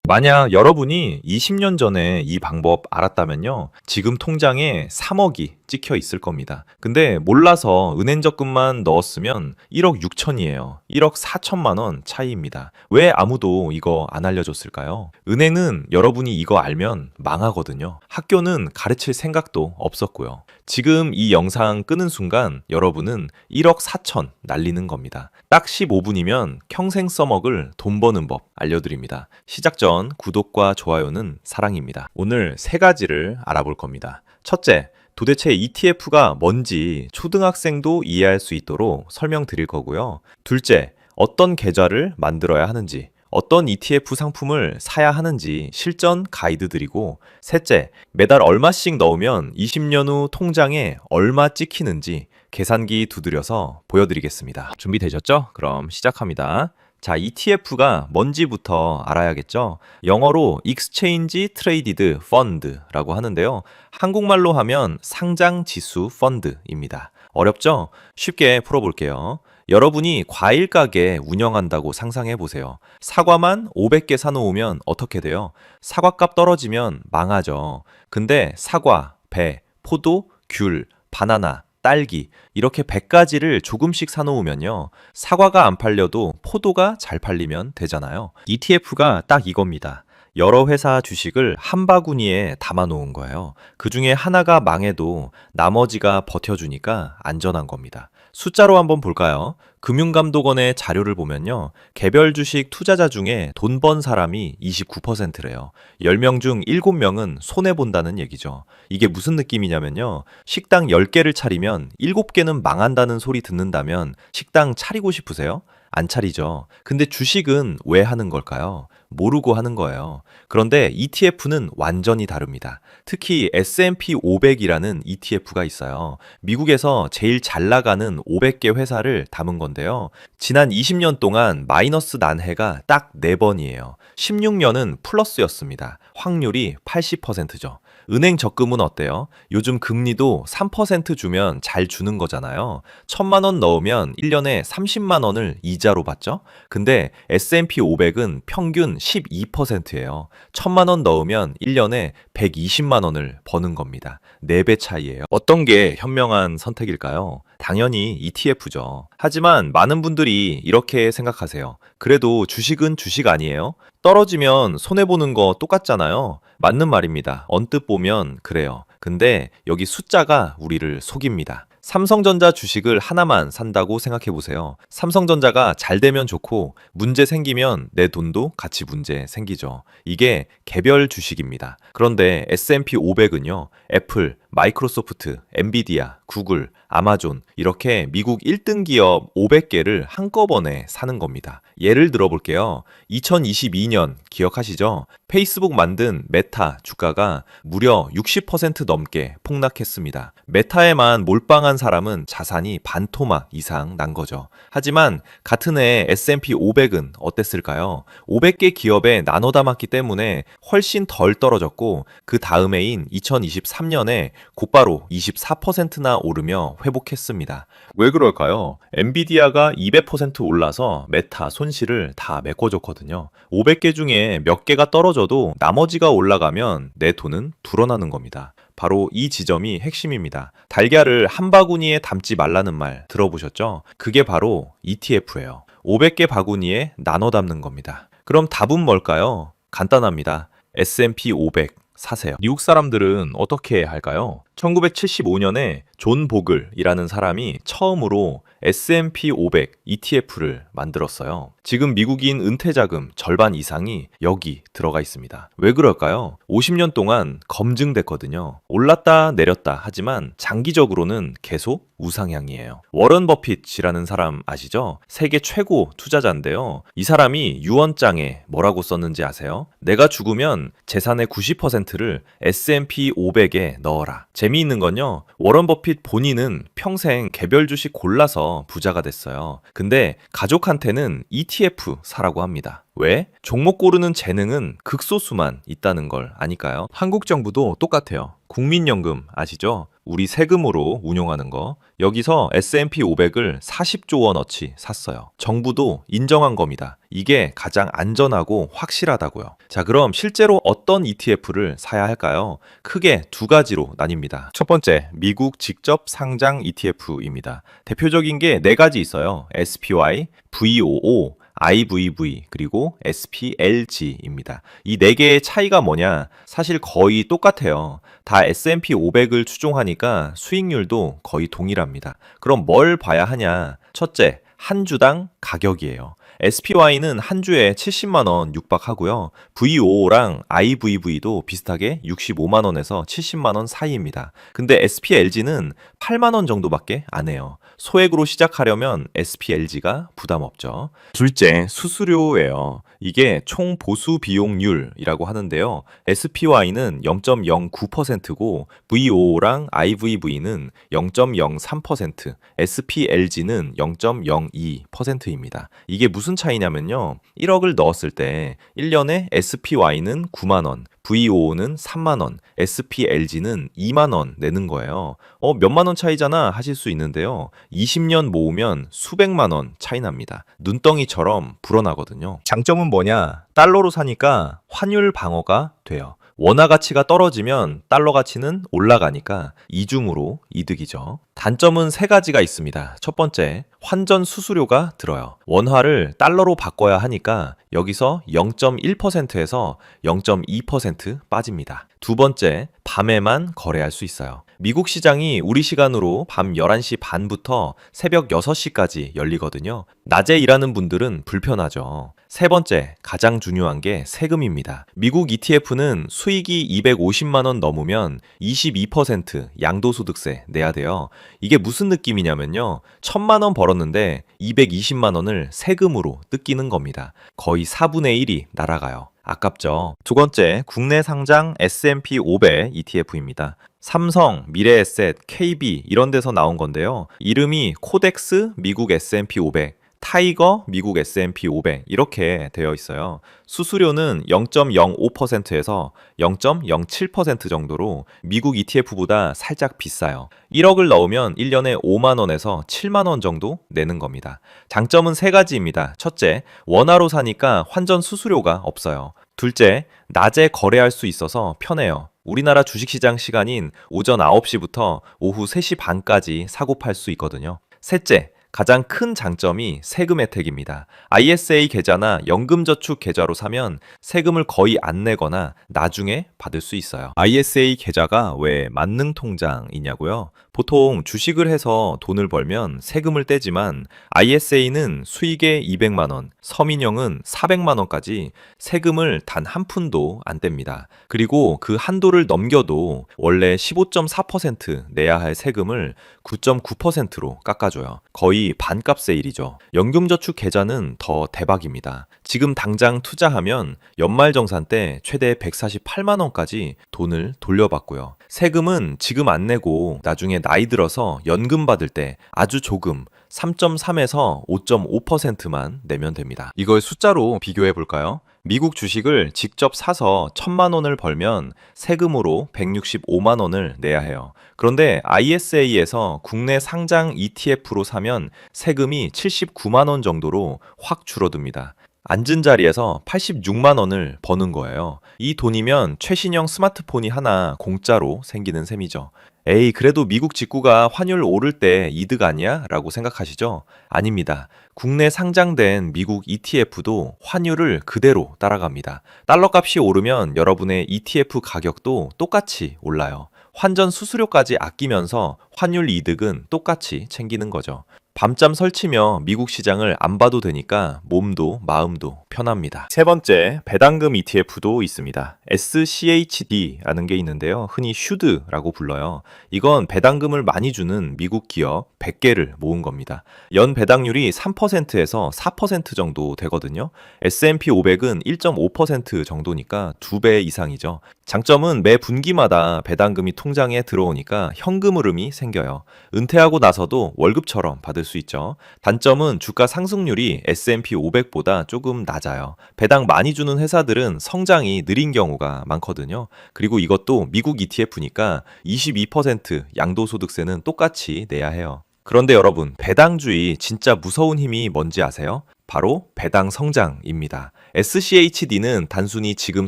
만약 여러분이 20년 전에 이 방법 알았다면요. 지금 통장에 3억이 찍혀 있을 겁니다. 근데 몰라서 은행 적금만 넣었으면 1억 6천이에요. 1억 4천만 원 차이입니다. 왜 아무도 이거 안 알려줬을까요? 은행은 여러분이 이거 알면 망하거든요. 학교는 가르칠 생각도 없었고요. 지금 이 영상 끄는 순간 여러분은 1억 4천 날리는 겁니다. 딱 15분이면 평생 써먹을 돈 버는 법 알려드립니다. 시작 전 구독과 좋아요는 사랑입니다. 오늘 세 가지를 알아볼 겁니다. 첫째, 도대체 ETF가 뭔지 초등학생도 이해할 수 있도록 설명드릴 거고요. 둘째, 어떤 계좌를 만들어야 하는지, 어떤 ETF 상품을 사야 하는지 실전 가이드 드리고, 셋째, 매달 얼마씩 넣으면 20년 후 통장에 얼마 찍히는지 계산기 두드려서 보여드리겠습니다. 준비되셨죠? 그럼 시작합니다. 자, ETF가 뭔지부터 알아야겠죠? 영어로 Exchange Traded Fund라고 하는데요. 한국말로 하면 상장 지수 펀드입니다. 어렵죠? 쉽게 풀어볼게요. 여러분이 과일 가게 운영한다고 상상해 보세요. 사과만 500개 사놓으면 어떻게 돼요? 사과값 떨어지면 망하죠. 근데 사과, 배, 포도, 귤, 바나나, 딸기 이렇게 100가지를 조금씩 사놓으면요. 사과가 안 팔려도 포도가 잘 팔리면 되잖아요. ETF가 딱 이겁니다. 여러 회사 주식을 한 바구니에 담아 놓은 거예요. 그 중에 하나가 망해도 나머지가 버텨주니까 안전한 겁니다. 숫자로 한번 볼까요? 금융감독원의 자료를 보면요. 개별 주식 투자자 중에 돈 번 사람이 29%래요. 10명 중 7명은 손해본다는 얘기죠. 이게 무슨 느낌이냐면요. 식당 10개를 차리면 7개는 망한다는 소리 듣는다면 식당 차리고 싶으세요? 안 차리죠. 근데 주식은 왜 하는 걸까요? 모르고 하는 거예요. 그런데 ETF는 완전히 다릅니다. 특히 S&P 500이라는 ETF가 있어요. 미국에서 제일 잘 나가는 500개 회사를 담은 건데요. 지난 20년 동안 마이너스 난 해가 딱 4번이에요. 16년은 플러스였습니다. 확률이 80%죠. 은행 적금은 어때요? 요즘 금리도 3% 주면 잘 주는 거잖아요. 1,000만 원 넣으면 1년에 30만 원을 이자로 받죠? 근데 S&P 500은 평균 12%예요. 1,000만 원 넣으면 1년에 120만 원을 버는 겁니다. 4배 차이예요. 어떤 게 현명한 선택일까요? 당연히 ETF죠. 하지만 많은 분들이 이렇게 생각하세요. 그래도 주식은 주식 아니에요? 떨어지면 손해보는 거 똑같잖아요. 맞는 말입니다. 언뜻 보면 그래요. 근데 여기 숫자가 우리를 속입니다. 삼성전자 주식을 하나만 산다고 생각해 보세요. 삼성전자가 잘 되면 좋고 문제 생기면 내 돈도 같이 문제 생기죠. 이게 개별 주식입니다. 그런데 S&P 500은요. 애플, 마이크로소프트, 엔비디아, 구글, 아마존 이렇게 미국 1등 기업 500개를 한꺼번에 사는 겁니다. 예를 들어 볼게요. 2022년 기억하시죠? 페이스북 만든 메타 주가가 무려 60% 넘게 폭락했습니다. 메타에만 몰빵한 사람은 자산이 반토막 이상 난 거죠. 하지만 같은 해 S&P 500은 어땠을까요? 500개 기업에 나눠 담았기 때문에 훨씬 덜 떨어졌고 그 다음 해인 2023년에 곧바로 24%나 오르며 회복했습니다. 왜 그럴까요? 엔비디아가 200% 올라서 메타 손실을 다 메꿔줬거든요. 500개 중에 몇 개가 떨어져도 나머지가 올라가면 내 돈은 불어나는 겁니다. 바로 이 지점이 핵심입니다. 달걀을 한 바구니에 담지 말라는 말 들어보셨죠? 그게 바로 ETF예요. 500개 바구니에 나눠 담는 겁니다. 그럼 답은 뭘까요? 간단합니다. S&P 500 사세요. 미국 사람들은 어떻게 할까요? 1975년에 존 보글이라는 사람이 처음으로 S&P 500 ETF를 만들었어요. 지금 미국인 은퇴 자금 절반 이상이 여기 들어가 있습니다. 왜 그럴까요? 50년 동안 검증됐거든요. 올랐다 내렸다 하지만 장기적으로는 계속 우상향이에요. 워런 버핏이라는 사람 아시죠? 세계 최고 투자자인데요. 이 사람이 유언장에 뭐라고 썼는지 아세요? 내가 죽으면 재산의 90%를 S&P 500에 넣어라. 재미있는 건요. 워런 버핏 본인은 평생 개별 주식 골라서 부자가 됐어요. 근데 가족한테는 ETF 사라고 합니다. 왜? 종목 고르는 재능은 극소수만 있다는 걸 아니까요. 한국 정부도 똑같아요. 국민연금 아시죠? 우리 세금으로 운용하는 거. 여기서 S&P 500을 40조 원어치 샀어요. 정부도 인정한 겁니다. 이게 가장 안전하고 확실하다고요. 자, 그럼 실제로 어떤 ETF를 사야 할까요? 크게 두 가지로 나뉩니다. 첫 번째, 미국 직접 상장 ETF입니다. 대표적인 게 네 가지 있어요. SPY, VOO, IVV, 그리고 SPLG입니다. 이 네 개의 차이가 뭐냐? 사실 거의 똑같아요. 다 S&P 500을 추종하니까 수익률도 거의 동일합니다. 그럼 뭘 봐야 하냐? 첫째, 한 주당 가격이에요. SPY는 한 주에 70만 원 육박하고요. VO랑 IVV도 비슷하게 65만 원에서 70만 원 사이입니다. 근데 SPLG는 8만 원 정도밖에 안 해요. 소액으로 시작하려면 SPLG가 부담 없죠. 둘째, 수수료예요. 이게 총 보수 비용률이라고 하는데요. SPY는 0.09%고 VO랑 IVV는 0.03%, SPLG는 0.02%입니다. 이게 무슨 차이냐면요. 1억을 넣었을 때 1년에 SPY는 9만 원, VO는 3만 원, SPLG는 2만 원 내는 거예요. 몇만 원 차이잖아 하실 수 있는데요. 20년 모으면 수백만 원 차이 납니다. 눈덩이처럼 불어나거든요. 장점은 뭐냐? 달러로 사니까 환율 방어가 돼요. 원화 가치가 떨어지면 달러 가치는 올라가니까 이중으로 이득이죠. 단점은 세 가지가 있습니다. 첫 번째, 환전 수수료가 들어요. 원화를 달러로 바꿔야 하니까 여기서 0.1%에서 0.2% 빠집니다. 두 번째, 밤에만 거래할 수 있어요. 미국 시장이 우리 시간으로 밤 11시 반부터 새벽 6시까지 열리거든요. 낮에 일하는 분들은 불편하죠. 세 번째, 가장 중요한 게 세금입니다. 미국 ETF는 수익이 250만 원 넘으면 22% 양도소득세 내야 돼요. 이게 무슨 느낌이냐면요. 1000만 원 벌었는데 220만 원을 세금으로 뜯기는 겁니다. 거의 4분의 1이 날아가요. 아깝죠. 두 번째, 국내 상장 S&P 500 ETF입니다. 삼성, 미래에셋, KB 이런 데서 나온 건데요. 이름이 코덱스 미국 S&P 500, 타이거 미국 S&P 500 이렇게 되어 있어요. 수수료는 0.05%에서 0.07% 정도로 미국 ETF보다 살짝 비싸요. 1억을 넣으면 1년에 5만 원에서 7만 원 정도 내는 겁니다. 장점은 세 가지입니다. 첫째, 원화로 사니까 환전 수수료가 없어요. 둘째, 낮에 거래할 수 있어서 편해요. 우리나라 주식시장 시간인 오전 9시부터 오후 3시 반까지 사고 팔 수 있거든요. 셋째, 가장 큰 장점이 세금 혜택입니다. ISA 계좌나 연금저축 계좌로 사면 세금을 거의 안 내거나 나중에 받을 수 있어요. ISA 계좌가 왜 만능통장이냐고요? 보통 주식을 해서 돈을 벌면 세금을 떼지만 ISA는 수익의 200만 원, 서민형은 400만 원까지 세금을 단 한 푼도 안 뗍니다. 그리고 그 한도를 넘겨도 원래 15.4% 내야 할 세금을 9.9%로 깎아줘요. 거의 반값의 일이죠. 연금저축 계좌는 더 대박입니다. 지금 당장 투자하면 연말정산 때 최대 148만 원까지 돈을 돌려받고요. 세금은 지금 안 내고 나중에 나이 들어서 연금 받을 때 아주 조금 3.3에서 5.5%만 내면 됩니다. 이걸 숫자로 비교해 볼까요? 미국 주식을 직접 사서 1000만 원을 벌면 세금으로 165만 원을 내야 해요. 그런데 ISA에서 국내 상장 ETF로 사면 세금이 79만 원 정도로 확 줄어듭니다. 앉은 자리에서 86만 원을 버는 거예요. 이 돈이면 최신형 스마트폰이 하나 공짜로 생기는 셈이죠. 에이, 그래도 미국 직구가 환율 오를 때 이득 아니야? 라고 생각하시죠? 아닙니다. 국내 상장된 미국 ETF도 환율을 그대로 따라갑니다. 달러 값이 오르면 여러분의 ETF 가격도 똑같이 올라요. 환전 수수료까지 아끼면서 환율 이득은 똑같이 챙기는 거죠. 밤잠 설치며 미국 시장을 안 봐도 되니까 몸도 마음도 편합니다. 세 번째, 배당금 ETF도 있습니다. SCHD라는 게 있는데요. 흔히 슈드라고 불러요. 이건 배당금을 많이 주는 미국 기업 100개를 모은 겁니다. 연 배당률이 3%에서 4% 정도 되거든요. S&P 500은 1.5% 정도니까 2배 이상이죠. 장점은 매 분기마다 배당금이 통장에 들어오니까 현금 흐름이 생겨요. 은퇴하고 나서도 월급처럼 받을 수 있죠. 단점은 주가 상승률이 S&P 500보다 조금 낮아요. 배당 많이 주는 회사들은 성장이 느린 경우가 많거든요. 그리고 이것도 미국 ETF니까 22% 양도소득세는 똑같이 내야 해요. 그런데 여러분, 배당주의 진짜 무서운 힘이 뭔지 아세요? 바로 배당 성장입니다. SCHD는 단순히 지금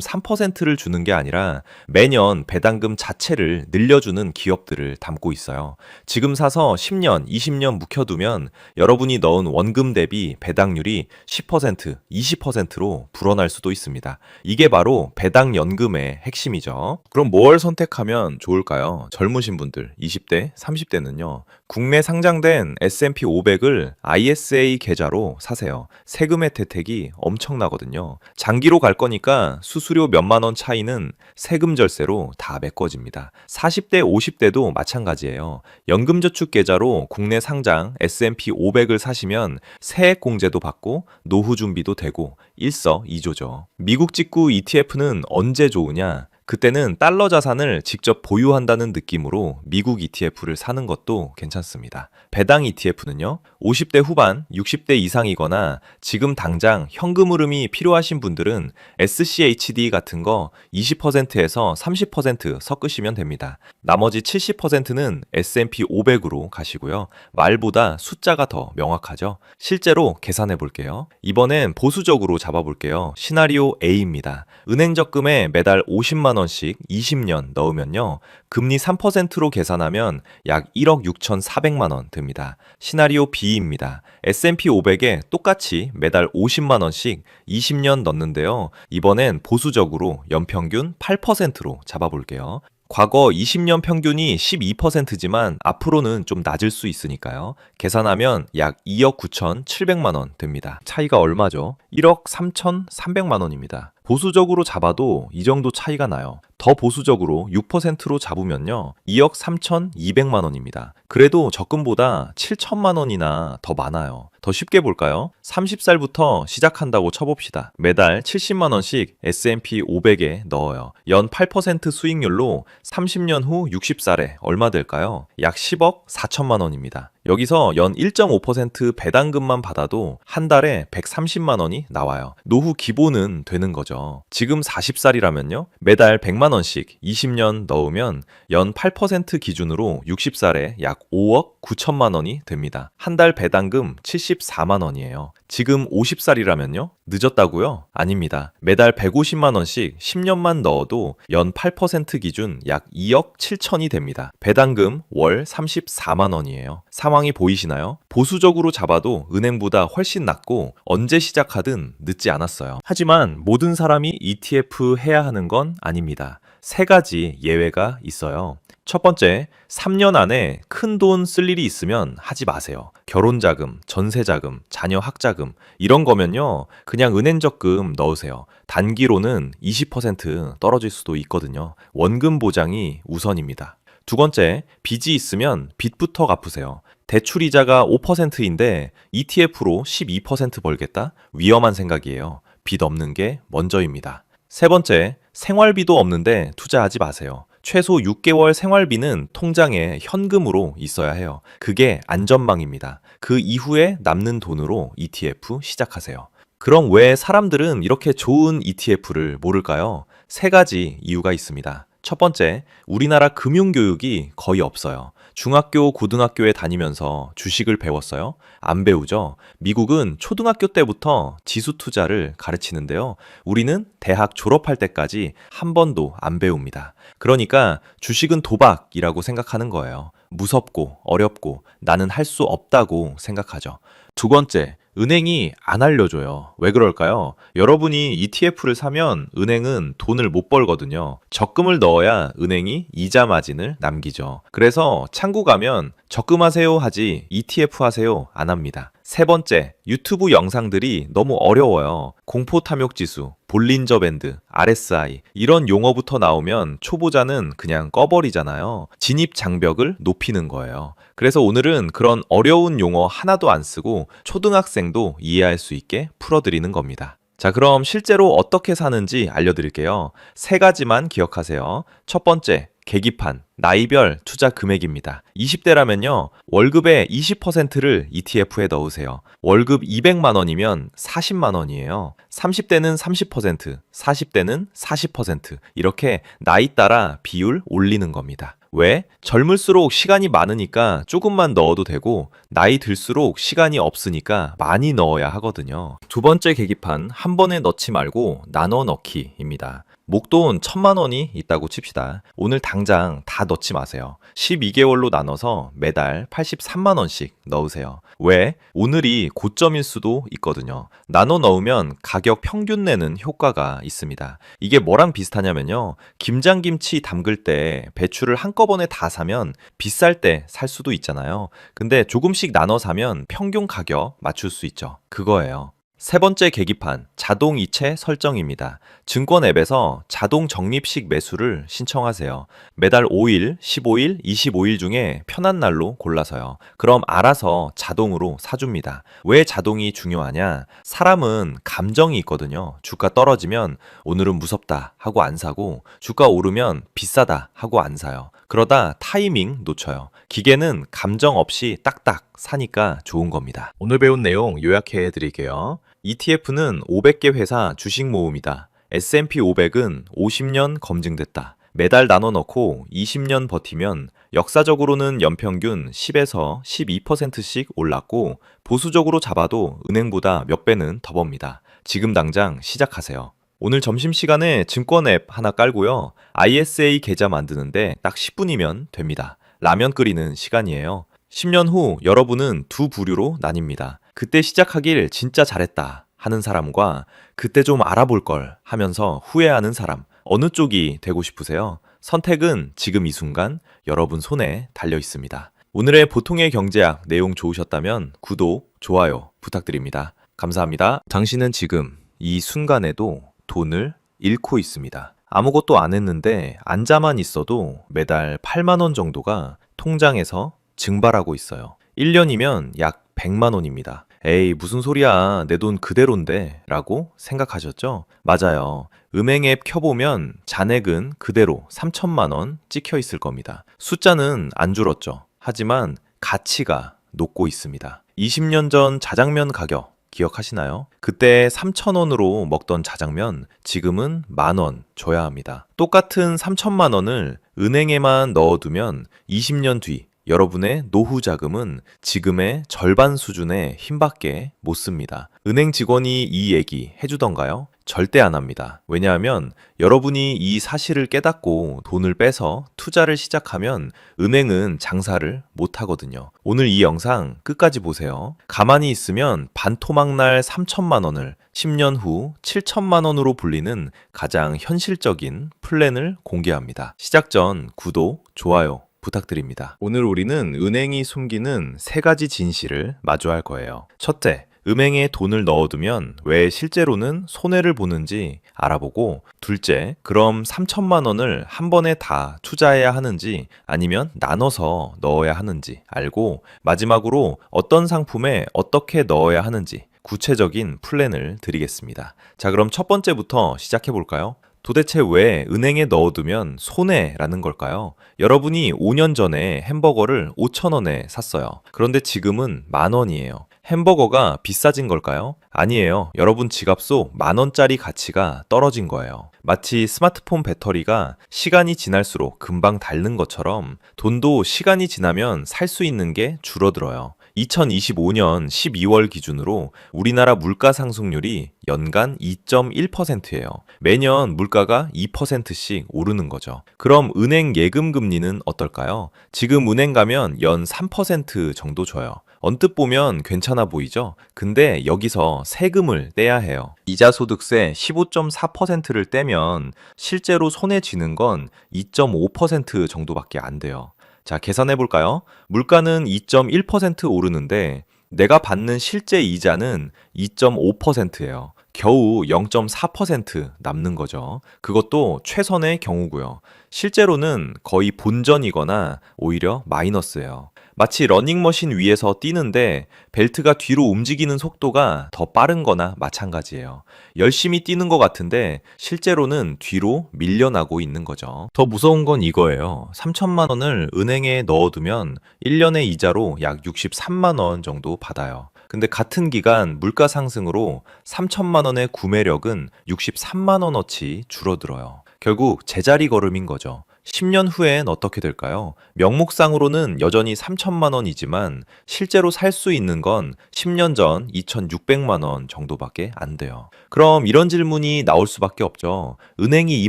3%를 주는 게 아니라 매년 배당금 자체를 늘려주는 기업들을 담고 있어요. 지금 사서 10년, 20년 묵혀두면 여러분이 넣은 원금 대비 배당률이 10%, 20%로 불어날 수도 있습니다. 이게 바로 배당연금의 핵심이죠. 그럼 뭘 선택하면 좋을까요? 젊으신 분들, 20대, 30대는요. 국내 상장된 S&P 500을 ISA 계좌로 사세요. 세금의 혜택이 엄청나거든요. 장기로 갈 거니까 수수료 몇만 원 차이는 세금 절세로 다 메꿔집니다. 40대, 50대도 마찬가지예요. 연금저축 계좌로 국내 상장 S&P 500을 사시면 세액 공제도 받고 노후 준비도 되고 일석이조죠. 미국 직구 ETF는 언제 좋으냐? 그때는 달러 자산을 직접 보유한다는 느낌으로 미국 ETF를 사는 것도 괜찮습니다. 배당 ETF는요, 50대 후반, 60대 이상이거나 지금 당장 현금 흐름이 필요하신 분들은 SCHD 같은 거 20%에서 30% 섞으시면 됩니다. 나머지 70%는 S&P 500으로 가시고요. 말보다 숫자가 더 명확하죠. 실제로 계산해 볼게요. 이번엔 보수적으로 잡아볼게요. 시나리오 A입니다. 은행 적금에 매달 50만 원씩 20년 넣으면요. 금리 3%로 계산하면 약 1억 6,400만 원 듭니다. 시나리오 B입니다. S&P 500에 똑같이 매달 50만 원씩 20년 넣는데요. 이번엔 보수적으로 연평균 8%로 잡아볼게요. 과거 20년 평균이 12%지만 앞으로는 좀 낮을 수 있으니까요. 계산하면 약 2억 9,700만 원 됩니다. 차이가 얼마죠? 1억 3,300만 원입니다. 보수적으로 잡아도 이 정도 차이가 나요. 더 보수적으로 6%로 잡으면요. 2억 3,200만 원입니다. 그래도 적금보다 7천만 원이나 더 많아요. 더 쉽게 볼까요? 30살부터 시작한다고 쳐봅시다. 매달 70만 원씩 S&P 500에 넣어요. 연 8% 수익률로 30년 후 60살에 얼마 될까요? 약 10억 4천만 원입니다. 여기서 연 1.5% 배당금만 받아도 한 달에 130만 원이 나와요. 노후 기본은 되는 거죠. 지금 40살이라면요. 매달 100만 원씩 20년 넣으면 연 8% 기준으로 60살에 약 5억 9천만 원이 됩니다. 한 달 배당금 74만 원이에요. 지금 50살이라면요? 늦었다고요? 아닙니다. 매달 150만 원씩 10년만 넣어도 연 8% 기준 약 2억 7천이 됩니다. 배당금 월 34만 원이에요. 상황이 보이시나요? 보수적으로 잡아도 은행보다 훨씬 낮고 언제 시작하든 늦지 않았어요. 하지만 모든 사람이 ETF 해야 하는 건 아닙니다. 세 가지 예외가 있어요. 첫 번째, 3년 안에 큰 돈 쓸 일이 있으면 하지 마세요. 결혼자금, 전세자금, 자녀 학자금 이런 거면요. 그냥 은행 적금 넣으세요. 단기로는 20% 떨어질 수도 있거든요. 원금 보장이 우선입니다. 두 번째, 빚이 있으면 빚부터 갚으세요. 대출이자가 5%인데 ETF로 12% 벌겠다? 위험한 생각이에요. 빚 없는 게 먼저입니다. 세 번째, 생활비도 없는데 투자하지 마세요. 최소 6개월 생활비는 통장에 현금으로 있어야 해요. 그게 안전망입니다. 그 이후에 남는 돈으로 ETF 시작하세요. 그럼 왜 사람들은 이렇게 좋은 ETF를 모를까요? 세 가지 이유가 있습니다. 첫 번째, 우리나라 금융교육이 거의 없어요. 중학교, 고등학교에 다니면서 주식을 배웠어요? 안 배우죠? 미국은 초등학교 때부터 지수 투자를 가르치는데요. 우리는 대학 졸업할 때까지 한 번도 안 배웁니다. 그러니까 주식은 도박이라고 생각하는 거예요. 무섭고 어렵고 나는 할 수 없다고 생각하죠. 두 번째, 은행이 안 알려줘요. 왜 그럴까요? 여러분이 ETF를 사면 은행은 돈을 못 벌거든요. 적금을 넣어야 은행이 이자 마진을 남기죠. 그래서 창구 가면 적금하세요 하지 ETF 하세요 안 합니다. 세 번째, 유튜브 영상들이 너무 어려워요. 공포탐욕지수, 볼린저 밴드, RSI 이런 용어부터 나오면 초보자는 그냥 꺼버리잖아요. 진입 장벽을 높이는 거예요. 그래서 오늘은 그런 어려운 용어 하나도 안 쓰고 초등학생도 이해할 수 있게 풀어드리는 겁니다. 자, 그럼 실제로 어떻게 사는지 알려드릴게요. 세 가지만 기억하세요. 첫 번째, 계기판, 나이별 투자 금액입니다. 20대라면요, 월급의 20%를 ETF에 넣으세요. 월급 200만 원이면 40만 원이에요. 30대는 30%, 40대는 40%, 이렇게 나이 따라 비율 올리는 겁니다. 왜? 젊을수록 시간이 많으니까 조금만 넣어도 되고, 나이 들수록 시간이 없으니까 많이 넣어야 하거든요. 두 번째 계기판, 한 번에 넣지 말고 나눠 넣기입니다. 목돈 1,000만 원이 있다고 칩시다. 오늘 당장 다 넣지 마세요. 12개월로 나눠서 매달 83만 원씩 넣으세요. 왜? 오늘이 고점일 수도 있거든요. 나눠 넣으면 가격 평균 내는 효과가 있습니다. 이게 뭐랑 비슷하냐면요, 김장김치 담글 때 배추를 한꺼번에 다 사면 비쌀 때 살 수도 있잖아요. 근데 조금씩 나눠 사면 평균 가격 맞출 수 있죠. 그거예요. 세 번째 계기판, 자동 이체 설정입니다. 증권 앱에서 자동 적립식 매수를 신청하세요. 매달 5일, 15일, 25일 중에 편한 날로 골라서요. 그럼 알아서 자동으로 사줍니다. 왜 자동이 중요하냐? 사람은 감정이 있거든요. 주가 떨어지면 오늘은 무섭다 하고 안 사고, 주가 오르면 비싸다 하고 안 사요. 그러다 타이밍 놓쳐요. 기계는 감정 없이 딱딱 사니까 좋은 겁니다. 오늘 배운 내용 요약해 드릴게요. ETF는 500개 회사 주식 모음이다. S&P 500은 50년 검증됐다. 매달 나눠 넣고 20년 버티면 역사적으로는 연평균 10에서 12%씩 올랐고, 보수적으로 잡아도 은행보다 몇 배는 더 법니다. 지금 당장 시작하세요. 오늘 점심시간에 증권 앱 하나 깔고요, ISA 계좌 만드는데 딱 10분이면 됩니다. 라면 끓이는 시간이에요. 10년 후 여러분은 두 부류로 나뉩니다. 그때 시작하길 진짜 잘했다 하는 사람과 그때 좀 알아볼 걸 하면서 후회하는 사람, 어느 쪽이 되고 싶으세요? 선택은 지금 이 순간 여러분 손에 달려 있습니다. 오늘의 보통의 경제학 내용 좋으셨다면 구독, 좋아요 부탁드립니다. 감사합니다. 당신은 지금 이 순간에도 돈을 잃고 있습니다. 아무것도 안 했는데 앉아만 있어도 매달 8만 원 정도가 통장에서 증발하고 있어요. 1년이면 약 100만 원입니다. 에이, 무슨 소리야. 내 돈 그대로인데 라고 생각하셨죠? 맞아요. 은행 앱 켜보면 잔액은 그대로 3천만 원 찍혀 있을 겁니다. 숫자는 안 줄었죠. 하지만 가치가 녹고 있습니다. 20년 전 자장면 가격 기억하시나요? 그때 3,000원으로 먹던 자장면 지금은 10,000원 줘야 합니다. 똑같은 3천만 원을 은행에만 넣어두면 20년 뒤 여러분의 노후 자금은 지금의 절반 수준의 힘밖에 못 씁니다. 은행 직원이 이 얘기 해주던가요? 절대 안 합니다. 왜냐하면 여러분이 이 사실을 깨닫고 돈을 빼서 투자를 시작하면 은행은 장사를 못 하거든요. 오늘 이 영상 끝까지 보세요. 가만히 있으면 반토막날 3천만 원을 10년 후 7천만 원으로 불리는 가장 현실적인 플랜을 공개합니다. 시작 전 구독, 좋아요 부탁드립니다. 오늘 우리는 은행이 숨기는 3가지 진실을 마주할 거예요. 첫째, 은행에 돈을 넣어두면 왜 실제로는 손해를 보는지 알아보고, 둘째, 그럼 3천만 원을 한 번에 다 투자해야 하는지 아니면 나눠서 넣어야 하는지 알고, 마지막으로 어떤 상품에 어떻게 넣어야 하는지 구체적인 플랜을 드리겠습니다. 자, 그럼 첫 번째부터 시작해 볼까요? 도대체 왜 은행에 넣어두면 손해라는 걸까요? 여러분이 5년 전에 햄버거를 5,000원에 샀어요. 그런데 지금은 10,000원이에요. 햄버거가 비싸진 걸까요? 아니에요. 여러분 지갑 속 10,000원짜리 가치가 떨어진 거예요. 마치 스마트폰 배터리가 시간이 지날수록 금방 닳는 것처럼 돈도 시간이 지나면 살 수 있는 게 줄어들어요. 2025년 12월 기준으로 우리나라 물가 상승률이 연간 2.1%예요. 매년 물가가 2%씩 오르는 거죠. 그럼 은행 예금 금리는 어떨까요? 지금 은행 가면 연 3% 정도 줘요. 언뜻 보면 괜찮아 보이죠? 근데 여기서 세금을 떼야 해요. 이자 소득세 15.4%를 떼면 실제로 손해 지는 건 2.5% 정도밖에 안 돼요. 자, 계산해 볼까요? 물가는 2.1% 오르는데 내가 받는 실제 이자는 2.5%예요. 겨우 0.4% 남는 거죠. 그것도 최선의 경우고요. 실제로는 거의 본전이거나 오히려 마이너스예요. 마치 러닝머신 위에서 뛰는데 벨트가 뒤로 움직이는 속도가 더 빠른 거나 마찬가지예요. 열심히 뛰는 것 같은데 실제로는 뒤로 밀려나고 있는 거죠. 더 무서운 건 이거예요. 3천만 원을 은행에 넣어두면 1년의 이자로 약 63만 원 정도 받아요. 근데 같은 기간 물가 상승으로 3천만 원의 구매력은 63만 원어치 줄어들어요. 결국 제자리 걸음인 거죠. 10년 후엔 어떻게 될까요? 명목상으로는 여전히 3천만 원이지만 실제로 살 수 있는 건 10년 전 2,600만 원 정도밖에 안 돼요. 그럼 이런 질문이 나올 수밖에 없죠. 은행이 이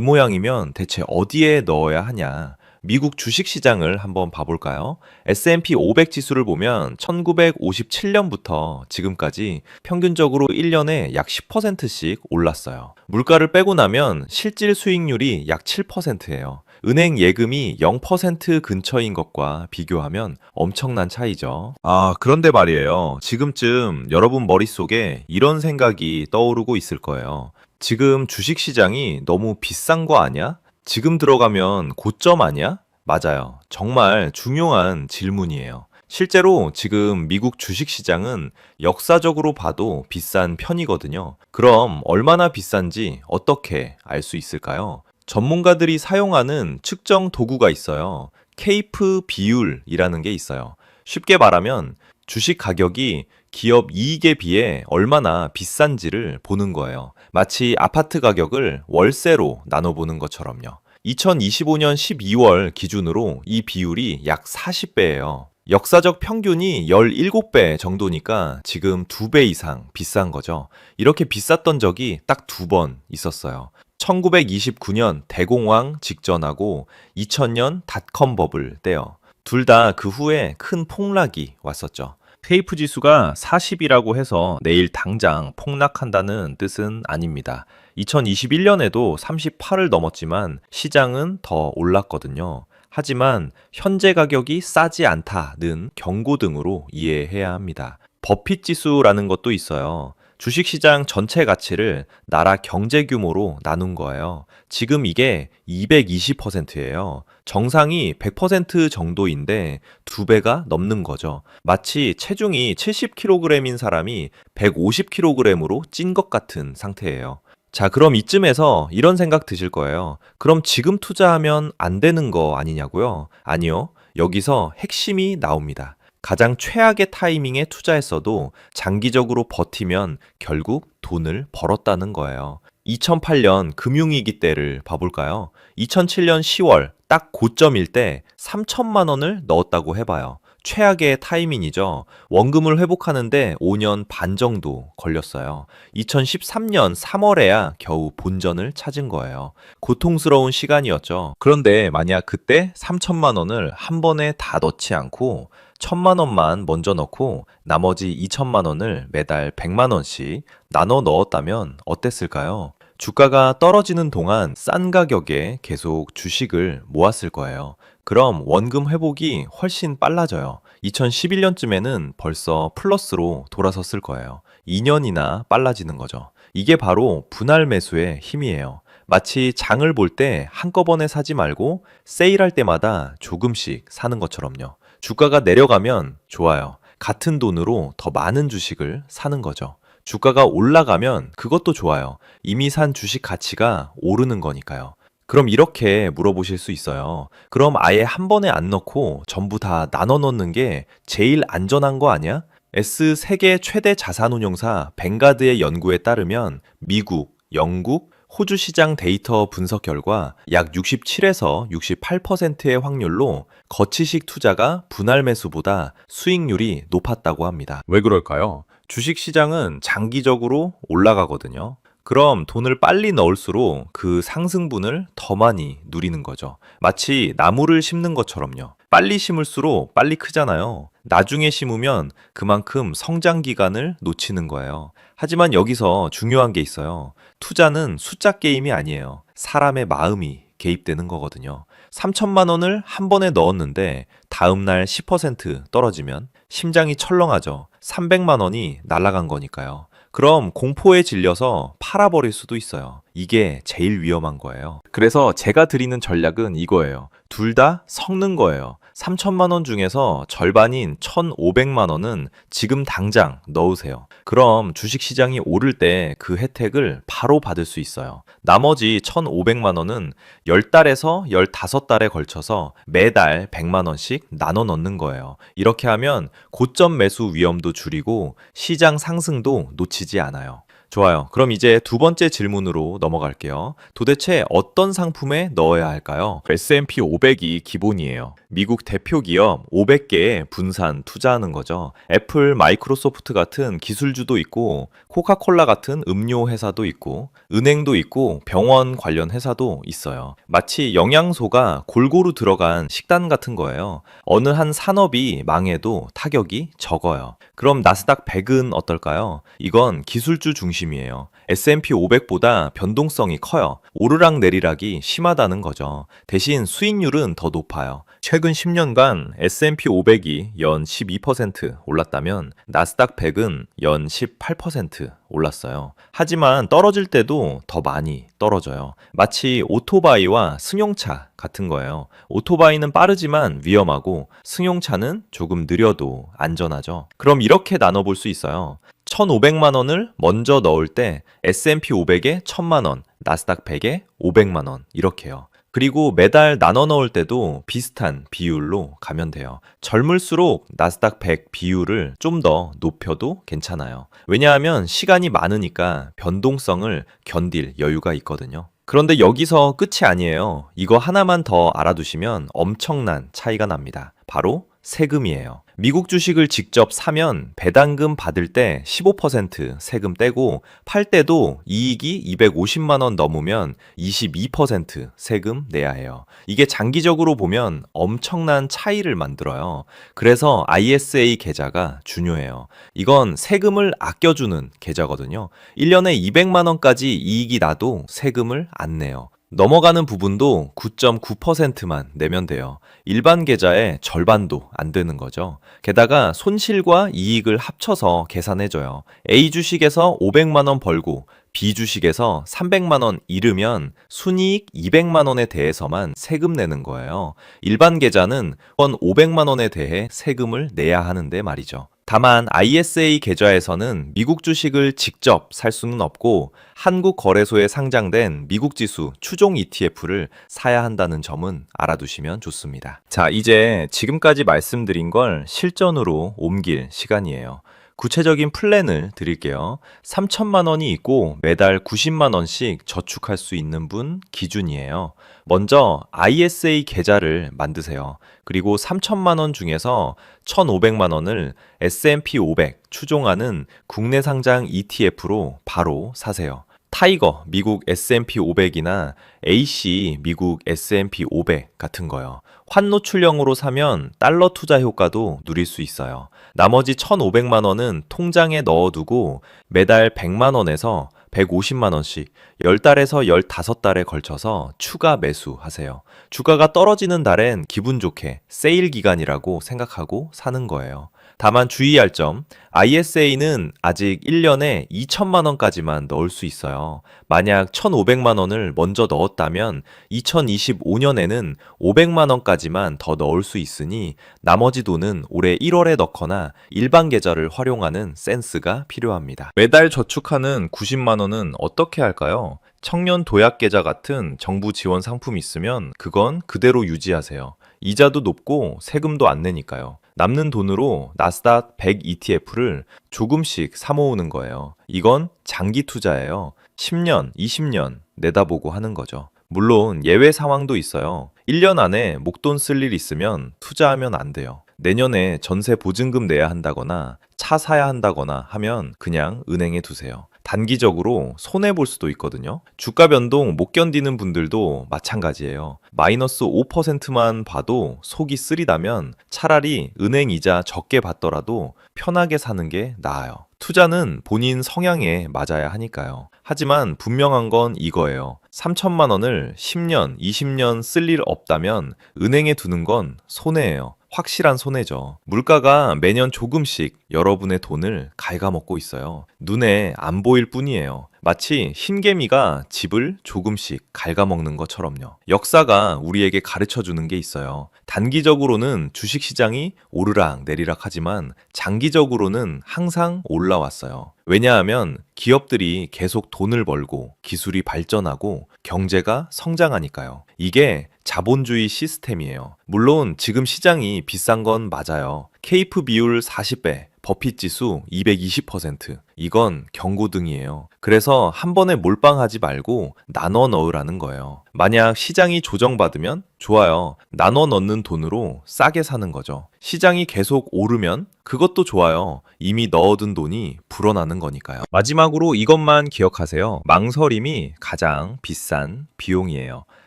모양이면 대체 어디에 넣어야 하냐? 미국 주식시장을 한번 봐볼까요? S&P 500 지수를 보면 1957년부터 지금까지 평균적으로 1년에 약 10%씩 올랐어요. 물가를 빼고 나면 실질 수익률이 약 7%예요. 은행 예금이 0% 근처인 것과 비교하면 엄청난 차이죠. 그런데 말이에요. 지금쯤 여러분 머릿속에 이런 생각이 떠오르고 있을 거예요. 지금 주식시장이 너무 비싼 거 아니야? 지금 들어가면 고점 아니야? 맞아요. 정말 중요한 질문이에요. 실제로 지금 미국 주식시장은 역사적으로 봐도 비싼 편이거든요. 그럼 얼마나 비싼지 어떻게 알 수 있을까요? 전문가들이 사용하는 측정 도구가 있어요. 케이프 비율이라는 게 있어요. 쉽게 말하면 주식 가격이 기업 이익에 비해 얼마나 비싼지를 보는 거예요. 마치 아파트 가격을 월세로 나눠보는 것처럼요. 2025년 12월 기준으로 이 비율이 약 40배예요. 역사적 평균이 17배 정도니까 지금 2배 이상 비싼 거죠. 이렇게 비쌌던 적이 딱 2번 있었어요. 1929년 대공황 직전하고 2000년 닷컴 버블 때요. 둘 다 그 후에 큰 폭락이 왔었죠. 페이프 지수가 40이라고 해서 내일 당장 폭락한다는 뜻은 아닙니다. 2021년에도 38을 넘었지만 시장은 더 올랐거든요. 하지만 현재 가격이 싸지 않다는 경고등으로 이해해야 합니다. 버핏 지수라는 것도 있어요. 주식시장 전체 가치를 나라 경제 규모로 나눈 거예요. 지금 이게 220%예요. 정상이 100% 정도인데 2배가 넘는 거죠. 마치 체중이 70kg인 사람이 150kg으로 찐 것 같은 상태예요. 자, 그럼 이쯤에서 이런 생각 드실 거예요. 그럼 지금 투자하면 안 되는 거 아니냐고요? 아니요. 여기서 핵심이 나옵니다. 가장 최악의 타이밍에 투자했어도 장기적으로 버티면 결국 돈을 벌었다는 거예요. 2008년 금융위기 때를 봐볼까요? 2007년 10월 딱 고점일 때 3천만 원을 넣었다고 해봐요. 최악의 타이밍이죠. 원금을 회복하는데 5년 반 정도 걸렸어요. 2013년 3월에야 겨우 본전을 찾은 거예요. 고통스러운 시간이었죠. 그런데 만약 그때 3천만 원을 한 번에 다 넣지 않고 1,000만 원만 먼저 넣고 나머지 2천만 원을 매달 100만 원씩 나눠 넣었다면 어땠을까요? 주가가 떨어지는 동안 싼 가격에 계속 주식을 모았을 거예요. 그럼 원금 회복이 훨씬 빨라져요. 2011년쯤에는 벌써 플러스로 돌아섰을 거예요. 2년이나 빨라지는 거죠. 이게 바로 분할 매수의 힘이에요. 마치 장을 볼 때 한꺼번에 사지 말고 세일할 때마다 조금씩 사는 것처럼요. 주가가 내려가면 좋아요. 같은 돈으로 더 많은 주식을 사는 거죠. 주가가 올라가면 그것도 좋아요. 이미 산 주식 가치가 오르는 거니까요. 그럼 이렇게 물어보실 수 있어요. 그럼 아예 한 번에 안 넣고 전부 다 나눠 넣는 게 제일 안전한 거 아니야? S 세계 최대 자산운용사 뱅가드의 연구에 따르면 미국, 영국, 호주 시장 데이터 분석 결과 약 67에서 68%의 확률로 거치식 투자가 분할 매수보다 수익률이 높았다고 합니다. 왜 그럴까요? 주식 시장은 장기적으로 올라가거든요. 그럼 돈을 빨리 넣을수록 그 상승분을 더 많이 누리는 거죠. 마치 나무를 심는 것처럼요. 빨리 심을수록 빨리 크잖아요. 나중에 심으면 그만큼 성장 기간을 놓치는 거예요. 하지만 여기서 중요한 게 있어요. 투자는 숫자 게임이 아니에요. 사람의 마음이 개입되는 거거든요. 3천만 원을 한 번에 넣었는데 다음날 10% 떨어지면 심장이 철렁하죠. 300만 원이 날아간 거니까요. 그럼 공포에 질려서 팔아버릴 수도 있어요. 이게 제일 위험한 거예요. 그래서 제가 드리는 전략은 이거예요. 둘 다 섞는 거예요. 3천만 원 중에서 절반인 1,500만 원은 지금 당장 넣으세요. 그럼 주식시장이 오를 때 그 혜택을 바로 받을 수 있어요. 나머지 1,500만 원은 10달에서 15달에 걸쳐서 매달 100만 원씩 나눠 넣는 거예요. 이렇게 하면 고점 매수 위험도 줄이고 시장 상승도 놓치지 않아요. 좋아요. 그럼 이제 두 번째 질문으로 넘어갈게요. 도대체 어떤 상품에 넣어야 할까요? S&P 500이 기본이에요. 미국 대표 기업 500개에 분산 투자하는 거죠. 애플, 마이크로소프트 같은 기술주도 있고, 코카콜라 같은 음료 회사도 있고, 은행도 있고, 병원 관련 회사도 있어요. 마치 영양소가 골고루 들어간 식단 같은 거예요. 어느 한 산업이 망해도 타격이 적어요. 그럼 나스닥 100은 어떨까요? 이건 기술주 중심이에요. S&P 500보다 변동성이 커요. 오르락 내리락이 심하다는 거죠. 대신 수익률은 더 높아요. 최근 10년간 S&P 500이 연 12% 올랐다면 나스닥 100은 연 18% 올랐어요. 하지만 떨어질 때도 더 많이 떨어져요. 마치 오토바이와 승용차 같은 거예요. 오토바이는 빠르지만 위험하고 승용차는 조금 느려도 안전하죠. 그럼 이렇게 나눠볼 수 있어요. 1,500만 원을 먼저 넣을 때 S&P 500에 1,000만 원, 나스닥 100에 500만 원 이렇게요. 그리고 매달 나눠 넣을 때도 비슷한 비율로 가면 돼요. 젊을수록 나스닥 100 비율을 좀 더 높여도 괜찮아요. 왜냐하면 시간이 많으니까 변동성을 견딜 여유가 있거든요. 그런데 여기서 끝이 아니에요. 이거 하나만 더 알아두시면 엄청난 차이가 납니다. 바로 세금이에요. 미국 주식을 직접 사면 배당금 받을 때 15% 세금 떼고 팔 때도 이익이 250만 원 넘으면 22% 세금 내야 해요. 이게 장기적으로 보면 엄청난 차이를 만들어요. 그래서 ISA 계좌가 중요해요. 이건 세금을 아껴주는 계좌거든요. 1년에 200만 원까지 이익이 나도 세금을 안 내요. 넘어가는 부분도 9.9%만 내면 돼요. 일반 계좌의 절반도 안 되는 거죠. 게다가 손실과 이익을 합쳐서 계산해줘요. A 주식에서 500만 원 벌고 B 주식에서 300만 원 잃으면 순이익 200만 원에 대해서만 세금 내는 거예요. 일반 계좌는 원 500만 원에 대해 세금을 내야 하는데 말이죠. 다만 ISA 계좌에서는 미국 주식을 직접 살 수는 없고 한국 거래소에 상장된 미국 지수 추종 ETF를 사야 한다는 점은 알아두시면 좋습니다. 자, 이제 지금까지 말씀드린 걸 실전으로 옮길 시간이에요. 구체적인 플랜을 드릴게요. 3천만 원이 있고 매달 90만 원씩 저축할 수 있는 분 기준이에요. 먼저 ISA 계좌를 만드세요. 그리고 3천만 원 중에서 1,500만 원을 S&P 500 추종하는 국내 상장 ETF로 바로 사세요. 타이거 미국 S&P 500이나 AC 미국 S&P 500 같은 거요. 환노출형으로 사면 달러 투자 효과도 누릴 수 있어요. 나머지 1,500만 원은 통장에 넣어두고 매달 100만 원에서 150만 원씩 10달에서 15달에 걸쳐서 추가 매수하세요. 주가가 떨어지는 달엔 기분 좋게 세일 기간이라고 생각하고 사는 거예요. 다만 주의할 점, ISA는 아직 1년에 2천만 원까지만 넣을 수 있어요. 만약 1,500만 원을 먼저 넣었다면 2025년에는 500만 원까지만 더 넣을 수 있으니 나머지 돈은 올해 1월에 넣거나 일반 계좌를 활용하는 센스가 필요합니다. 매달 저축하는 90만 원은 어떻게 할까요? 청년 도약 계좌 같은 정부 지원 상품 있으면 그건 그대로 유지하세요. 이자도 높고 세금도 안 내니까요. 남는 돈으로 나스닥 100 ETF를 조금씩 사모으는 거예요. 이건 장기 투자예요. 10년, 20년 내다보고 하는 거죠. 물론 예외 상황도 있어요. 1년 안에 목돈 쓸 일 있으면 투자하면 안 돼요. 내년에 전세 보증금 내야 한다거나 차 사야 한다거나 하면 그냥 은행에 두세요. 단기적으로 손해볼 수도 있거든요. 주가 변동 못 견디는 분들도 마찬가지예요. 마이너스 5%만 봐도 속이 쓰리다면 차라리 은행 이자 적게 받더라도 편하게 사는 게 나아요. 투자는 본인 성향에 맞아야 하니까요. 하지만 분명한 건 이거예요. 3천만 원을 10년, 20년 쓸 일 없다면 은행에 두는 건 손해예요. 확실한 손해죠. 물가가 매년 조금씩 여러분의 돈을 갉아먹고 있어요. 눈에 안 보일 뿐이에요. 마치 흰개미가 집을 조금씩 갉아먹는 것처럼요. 역사가 우리에게 가르쳐 주는 게 있어요. 단기적으로는 주식시장이 오르락 내리락 하지만 장기적으로는 항상 올라왔어요. 왜냐하면 기업들이 계속 돈을 벌고 기술이 발전하고 경제가 성장하니까요. 이게 자본주의 시스템이에요. 물론 지금 시장이 비싼 건 맞아요. 케이프 비율 40배, 버핏 지수 220%. 이건 경고등이에요. 그래서 한 번에 몰빵하지 말고 나눠 넣으라는 거예요. 만약 시장이 조정받으면 좋아요. 나눠 넣는 돈으로 싸게 사는 거죠. 시장이 계속 오르면 그것도 좋아요. 이미 넣어둔 돈이 불어나는 거니까요. 마지막으로 이것만 기억하세요. 망설임이 가장 비싼 비용이에요.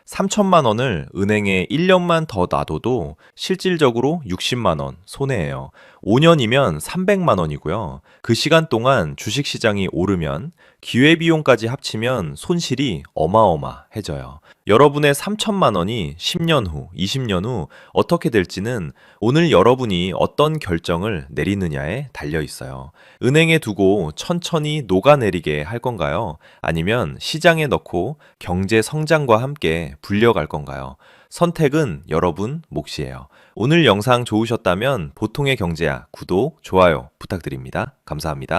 3천만 원을 은행에 1년만 더 놔둬도 실질적으로 60만 원 손해예요. 5년이면 300만 원이고요. 그 시간 동안 주식시장이 오르면 기회비용까지 합치면 손실이 어마어마해져요. 여러분의 3천만 원이 10년 후, 20년 후 어떻게 될지는 오늘 여러분이 어떤 결정을 내리느냐에 달려 있어요. 은행에 두고 천천히 녹아내리게 할 건가요? 아니면 시장에 넣고 경제 성장과 함께 불려갈 건가요? 선택은 여러분 몫이에요. 오늘 영상 좋으셨다면 보통의 경제학 구독, 좋아요 부탁드립니다. 감사합니다.